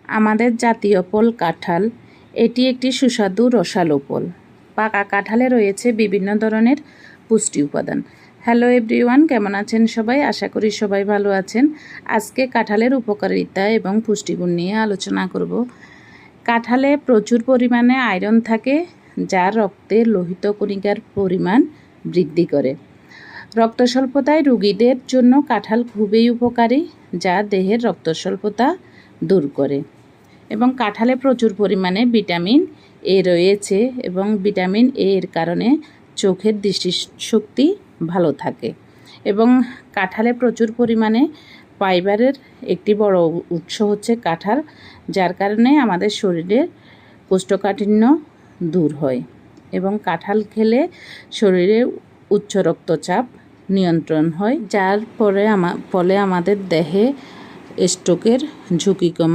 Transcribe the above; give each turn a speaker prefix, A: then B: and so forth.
A: আমাদের জাতীয় ফল কাঁঠাল। এটি একটি সুস্বাদু রসালো ফল। পাকা কাঁঠালে রয়েছে বিভিন্ন ধরনের পুষ্টি উপাদান। হ্যালো এভরিওয়ান, কেমন আছেন সবাই? আশা করি সবাই ভালো আছেন। আজকে কাঁঠালের উপকারিতা এবং পুষ্টিগুণ নিয়ে আলোচনা করব। কাঁঠালে প্রচুর পরিমাণে আয়রন থাকে, যা রক্তে লোহিত কণিকার পরিমাণ বৃদ্ধি করে। রক্ত স্বল্পতায় রোগীদের জন্য কাঁঠাল খুবই উপকারী, যা দেহের রক্ত স্বল্পতা দূর করে। এবং কাঁঠালে প্রচুর পরিমাণে ভিটামিন এ রয়েছে এবং ভিটামিন এ এর কারণে চোখের দৃষ্টিশক্তি ভালো থাকে। এবং কাঁঠালে প্রচুর পরিমাণে ফাইবারের একটি বড় উৎস হচ্ছে কাঁঠাল, যার কারণে আমাদের শরীরের কোষ্ঠকাঠিন্য দূর হয়। এবং কাঁঠাল খেলে শরীরে উচ্চ রক্তচাপ নিয়ন্ত্রণ হয়, যার ফলে আমাদের দেহে স্ট্রোকের ঝুঁকি কমায়।